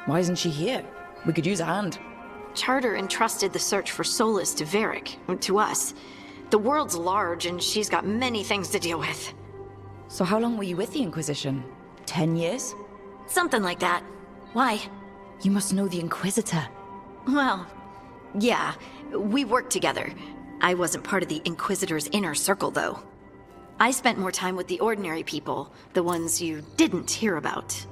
Why isn't she here? We could use a hand. Charter entrusted the search for Solus to Varric, to us. The world's large and she's got many things to deal with. So how long were you with the Inquisition? 10 years? Something like that. Why? You must know the Inquisitor. Well, yeah, we worked together. I wasn't part of the Inquisitor's inner circle, though. I spent more time with the ordinary people, the ones you didn't hear about.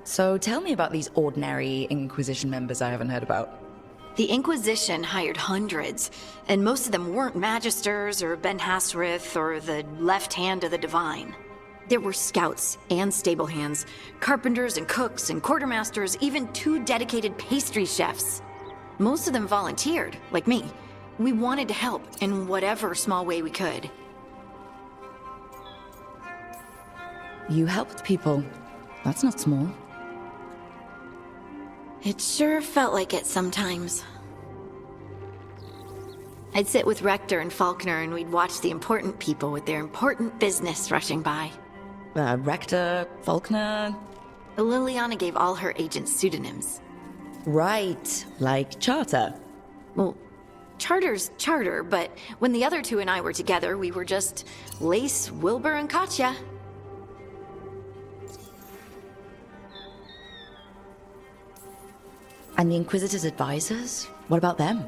So tell me about these ordinary Inquisition members I haven't heard about. The Inquisition hired hundreds, and most of them weren't Magisters or Ben Hasrith or the left hand of the Divine. There were scouts and stable hands, carpenters and cooks and quartermasters, even 2 dedicated pastry chefs. Most of them volunteered, like me. We wanted to help in whatever small way we could. You helped people. That's not small. It sure felt like it sometimes. I'd sit with Rector and Faulkner and we'd watch the important people with their important business rushing by. Rector, Faulkner... Liliana gave all her agents pseudonyms. Right, like Charter. Well, Charter's Charter, but when the other 2 and I were together, we were just Lace, Wilbur, and Katya. And the Inquisitor's advisors? What about them?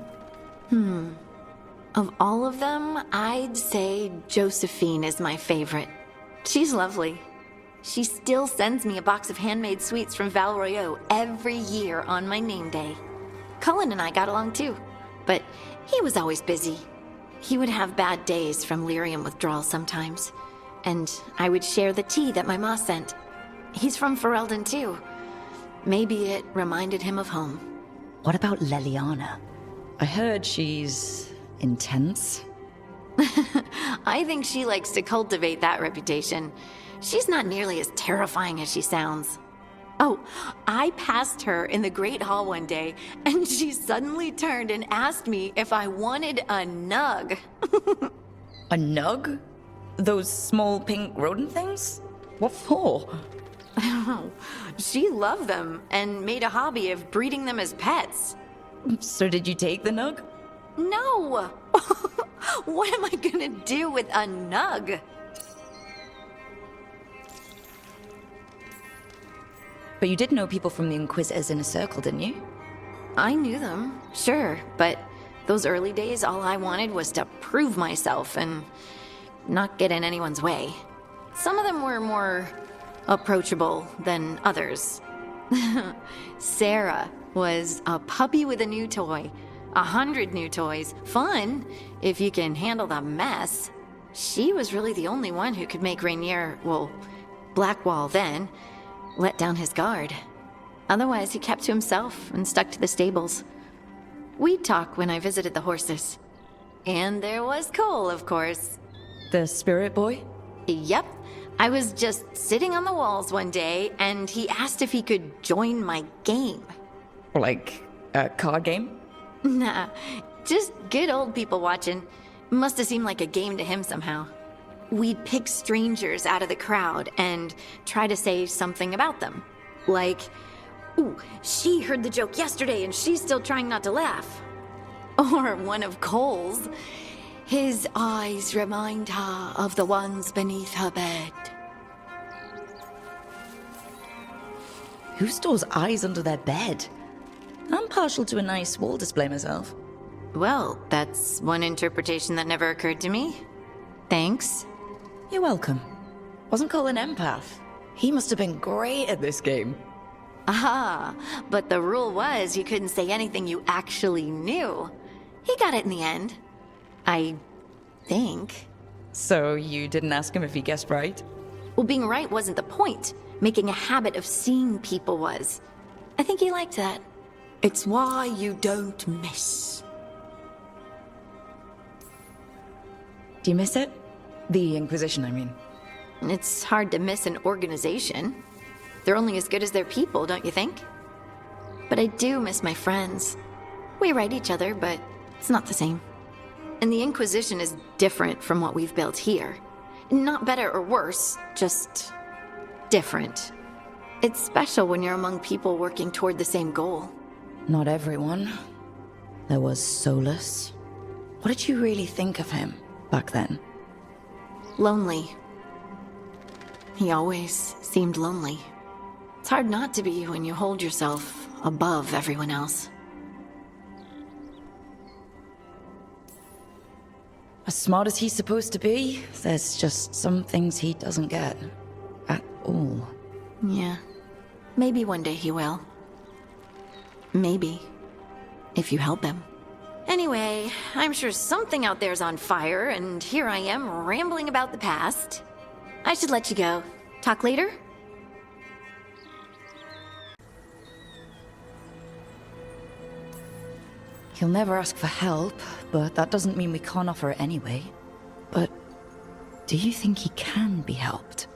Of all of them, I'd say Josephine is my favorite. She's lovely. She still sends me a box of handmade sweets from Val Royeaux every year on my name day. Cullen and I got along too, but he was always busy. He would have bad days from lyrium withdrawal sometimes, and I would share the tea that my ma sent. He's from Ferelden too. Maybe it reminded him of home. What about Liliana? I heard she's... intense. I think she likes to cultivate that reputation. She's not nearly as terrifying as she sounds. Oh, I passed her in the Great Hall one day, and she suddenly turned and asked me if I wanted a nug. A nug? Those small pink rodent things? What for? She loved them and made a hobby of breeding them as pets. So did you take the nug? No! What am I gonna do with a nug? But you did know people from the Inquisitors Inner Circle, didn't you? I knew them, sure, but those early days, all I wanted was to prove myself and not get in anyone's way. Some of them were more approachable than others. Sarah was a puppy with a new toy. 100 new toys. Fun, if you can handle the mess. She was really the only one who could make Rainier, well, Blackwall then, let down his guard. Otherwise, he kept to himself and stuck to the stables. We'd talk when I visited the horses. And there was Cole, of course. The spirit boy? Yep. I was just sitting on the walls one day, and he asked if he could join my game. Like a card game? Nah, just good old people watching. Must have seemed like a game to him somehow. We'd pick strangers out of the crowd and try to say something about them. Like, ooh, she heard the joke yesterday and she's still trying not to laugh. Or one of Cole's. His eyes remind her of the ones beneath her bed. Who stores eyes under their bed? I'm partial to a nice wall display myself. Well, that's one interpretation that never occurred to me. Thanks. You're welcome. Wasn't Cole an empath? He must have been great at this game. Aha, but the rule was you couldn't say anything you actually knew. He got it in the end. I think. So you didn't ask him if he guessed right? Well, being right wasn't the point. Making a habit of seeing people was. I think he liked that. It's why you don't miss. Do you miss it? The Inquisition, I mean. It's hard to miss an organization. They're only as good as their people, don't you think? But I do miss my friends. We write each other, but it's not the same. And the Inquisition is different from what we've built here. Not better or worse, just different. It's special when you're among people working toward the same goal. Not everyone. There was Solus. What did you really think of him back then? Lonely. He always seemed lonely. It's hard not to be when you hold yourself above everyone else. As smart as he's supposed to be, there's just some things he doesn't get. At all. Yeah. Maybe one day he will. Maybe. If you help him. Anyway, I'm sure something out there's on fire, and here I am rambling about the past. I should let you go. Talk later? He'll never ask for help, but that doesn't mean we can't offer it anyway. But do you think he can be helped?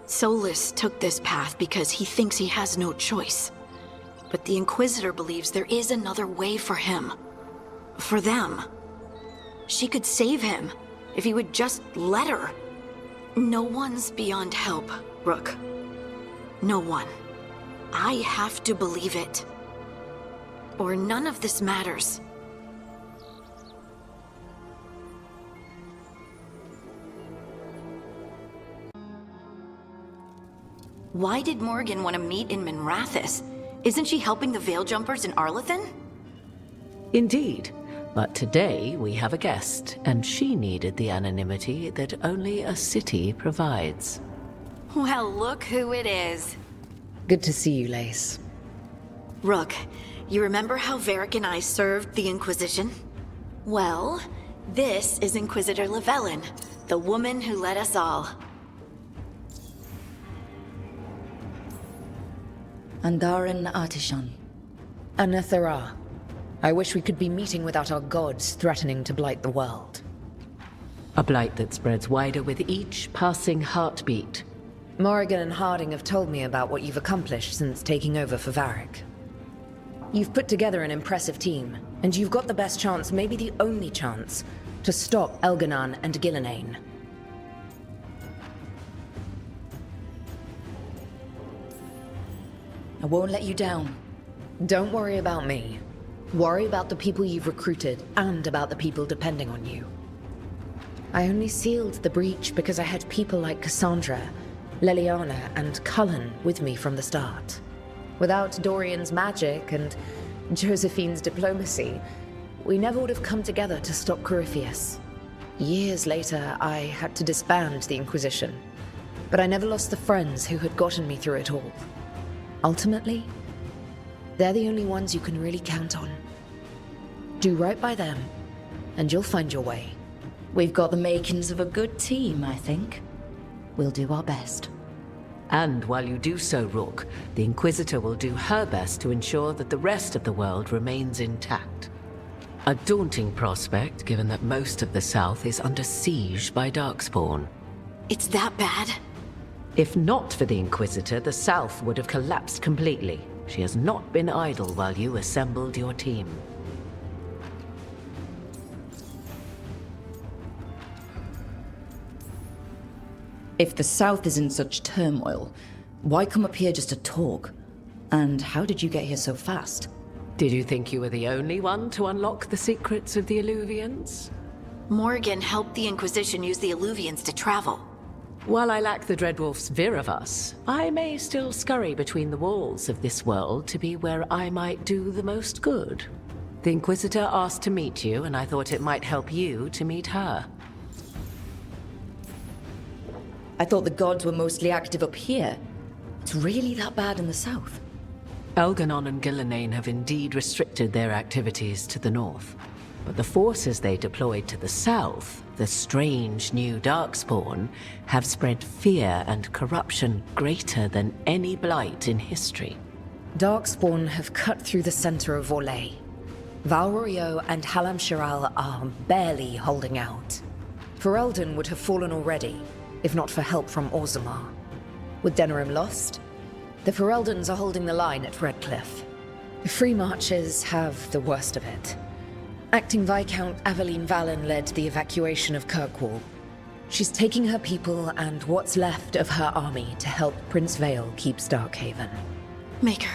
Solus took this path because he thinks he has no choice. But the Inquisitor believes there is another way for him. For them. She could save him, if he would just let her. No one's beyond help, Rook. No one. I have to believe it. Or none of this matters. Why did Morgan want to meet in Minrathous? Isn't she helping the Veil Jumpers in Arlathan? Indeed. But today we have a guest, and she needed the anonymity that only a city provides. Well, look who it is. Good to see you, Lace. Rook, you remember how Varric and I served the Inquisition? Well, this is Inquisitor Llewellyn, the woman who led us all. Andaran Artishan. Anethera. I wish we could be meeting without our gods threatening to blight the world. A blight that spreads wider with each passing heartbeat. Morrigan and Harding have told me about what you've accomplished since taking over for Varric. You've put together an impressive team, and you've got the best chance, maybe the only chance, to stop Elganon and Gillenane. I won't let you down. Don't worry about me. Worry about the people you've recruited, and about the people depending on you. I only sealed the breach because I had people like Cassandra, Leliana, and Cullen with me from the start. Without Dorian's magic and Josephine's diplomacy, we never would have come together to stop Corypheus. Years later, I had to disband the Inquisition, but I never lost the friends who had gotten me through it all. Ultimately, they're the only ones you can really count on. Do right by them, and you'll find your way. We've got the makings of a good team, I think. We'll do our best. And while you do so, Rook, the Inquisitor will do her best to ensure that the rest of the world remains intact. A daunting prospect, given that most of the South is under siege by Darkspawn. It's that bad? If not for the Inquisitor, the South would have collapsed completely. She has not been idle while you assembled your team. If the South is in such turmoil, why come up here just to talk? And how did you get here so fast? Did you think you were the only one to unlock the secrets of the Illuvians? Morgan helped the Inquisition use the Illuvians to travel. While I lack the Dreadwolf's Viravus, I may still scurry between the walls of this world to be where I might do the most good. The Inquisitor asked to meet you, and I thought it might help you to meet her. I thought the gods were mostly active up here. It's really that bad in the south? Elganon and Gillenane have indeed restricted their activities to the north. But the forces they deployed to the south, the strange new Darkspawn, have spread fear and corruption greater than any blight in history. Darkspawn have cut through the center of Orlais. Valroyo and Halam Shiral are barely holding out. Ferelden would have fallen already, if not for help from Orzammar. With Denerim lost, the Fereldans are holding the line at Redcliffe. The Free Marchers have the worst of it. Acting Viscount Aveline Valen led the evacuation of Kirkwall. She's taking her people and what's left of her army to help Prince Vale keep Starkhaven. Maker,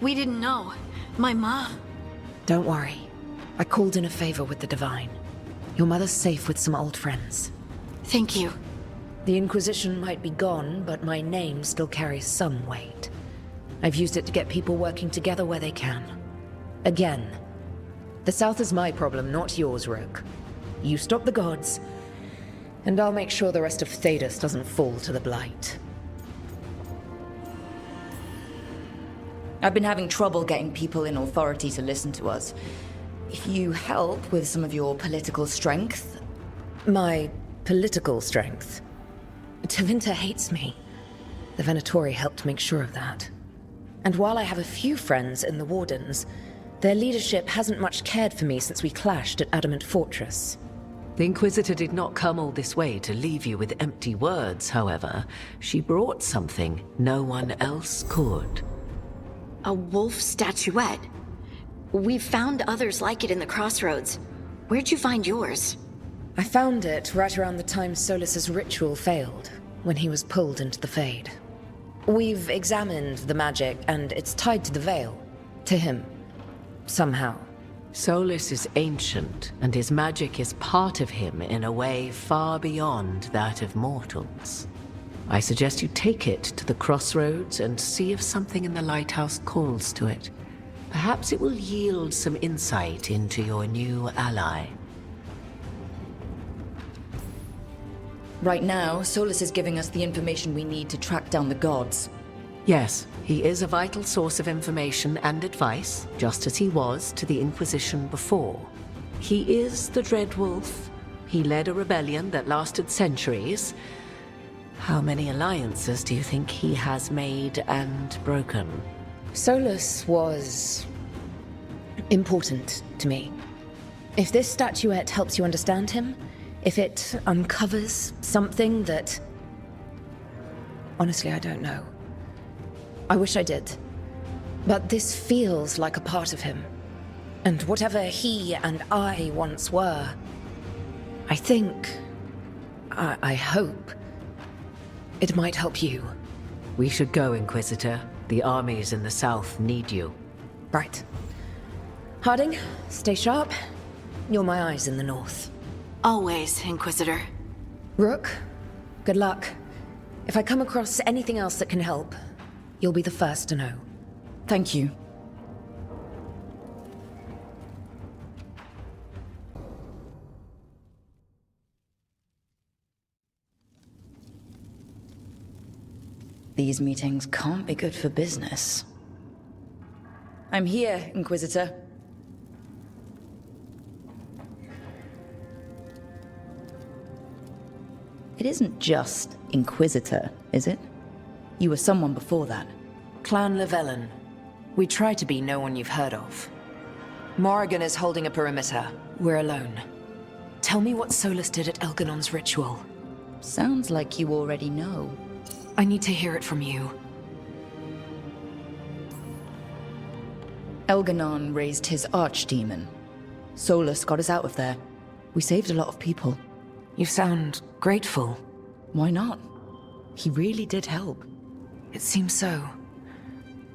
we didn't know. My ma... Don't worry. I called in a favor with the Divine. Your mother's safe with some old friends. Thank you. The Inquisition might be gone, but my name still carries some weight. I've used it to get people working together where they can. Again, the South is my problem, not yours, Rook. You stop the gods, and I'll make sure the rest of Thedas doesn't fall to the Blight. I've been having trouble getting people in authority to listen to us. If you help with some of your political strength... My political strength? Tevinter hates me. The Venatori helped make sure of that. And while I have a few friends in the Wardens, their leadership hasn't much cared for me since we clashed at Adamant Fortress. The Inquisitor did not come all this way to leave you with empty words, however. She brought something no one else could. A wolf statuette? We've found others like it in the crossroads. Where'd you find yours? I found it right around the time Solus's ritual failed, when he was pulled into the Fade. We've examined the magic, and it's tied to the Veil. To him. Somehow. Solus is ancient, and his magic is part of him in a way far beyond that of mortals. I suggest you take it to the crossroads and see if something in the lighthouse calls to it. Perhaps it will yield some insight into your new ally. Right now, Solus is giving us the information we need to track down the gods. Yes, he is a vital source of information and advice, just as he was to the Inquisition before. He is the Dread Wolf. He led a rebellion that lasted centuries. How many alliances do you think he has made and broken? Solus was... important to me. If this statuette helps you understand him, if it uncovers something that... Honestly, I don't know. I wish I did. But this feels like a part of him. And whatever he and I once were, I think... I hope... it might help you. We should go, Inquisitor. The armies in the south need you. Right. Harding, stay sharp. You're my eyes in the north. Always, Inquisitor. Rook, good luck. If I come across anything else that can help, you'll be the first to know. Thank you. These meetings can't be good for business. I'm here, Inquisitor. It isn't just Inquisitor, is it? You were someone before that. Clan Llewellyn. We try to be no one you've heard of. Morrigan is holding a perimeter. We're alone. Tell me what Solus did at Elganon's ritual. Sounds like you already know. I need to hear it from you. Elganon raised his archdemon. Solus got us out of there. We saved a lot of people. You sound grateful. Why not? He really did help. It seems so.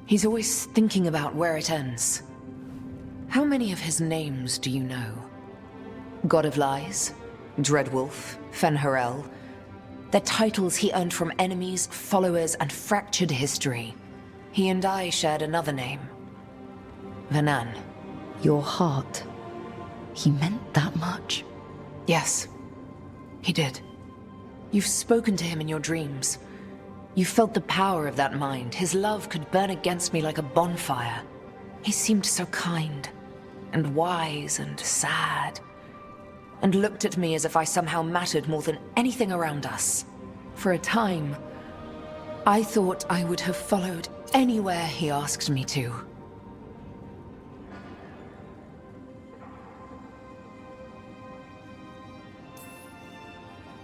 He's always thinking about where it ends. How many of his names do you know? God of Lies, Dreadwolf, Fen'Harel. They're titles he earned from enemies, followers, and fractured history. He and I shared another name. Vanan. Your heart. He meant that much? Yes, he did. You've spoken to him in your dreams. You felt the power of that mind. His love could burn against me like a bonfire. He seemed so kind, and wise, and sad, and looked at me as if I somehow mattered more than anything around us. For a time, I thought I would have followed anywhere he asked me to.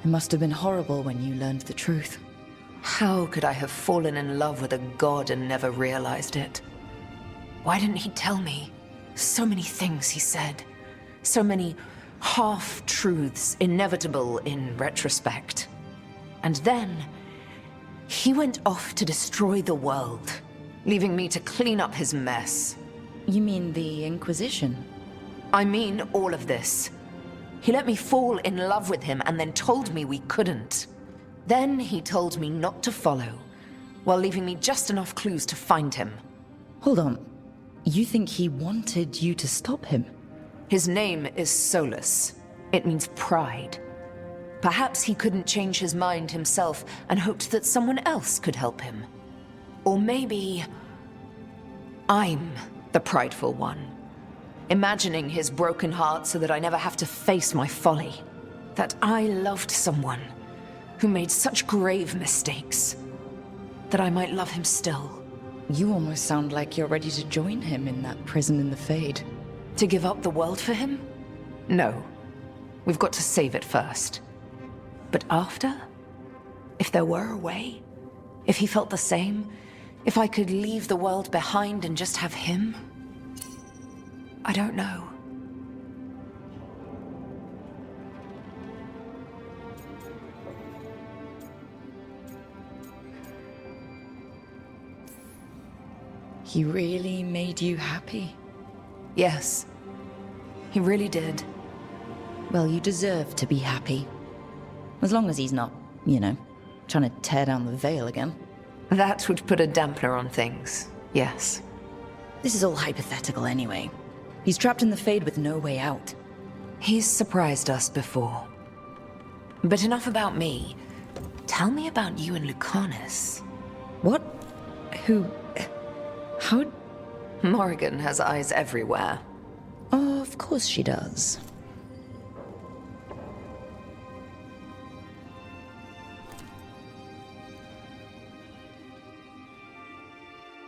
It must have been horrible when you learned the truth. How could I have fallen in love with a god and never realized it? Why didn't he tell me? So many things he said. So many half-truths inevitable in retrospect. And then, he went off to destroy the world, leaving me to clean up his mess. You mean the Inquisition? I mean all of this. He let me fall in love with him and then told me we couldn't. Then he told me not to follow, while leaving me just enough clues to find him. Hold on. You think he wanted you to stop him? His name is Solus. It means pride. Perhaps he couldn't change his mind himself and hoped that someone else could help him. Or maybe I'm the prideful one, imagining his broken heart so that I never have to face my folly. That I loved someone who made such grave mistakes, that I might love him still. You almost sound like you're ready to join him in that prison in the Fade. To give up the world for him? No. We've got to save it first. But after? If there were a way? If he felt the same? If I could leave the world behind and just have him? I don't know. He really made you happy? Yes. He really did. Well, you deserve to be happy. As long as he's not, trying to tear down the veil again. That would put a dampener on things, yes. This is all hypothetical anyway. He's trapped in the Fade with no way out. He's surprised us before. But enough about me. Tell me about you and Lucanus. What? Who? How? Morrigan has eyes everywhere. Oh, of course she does.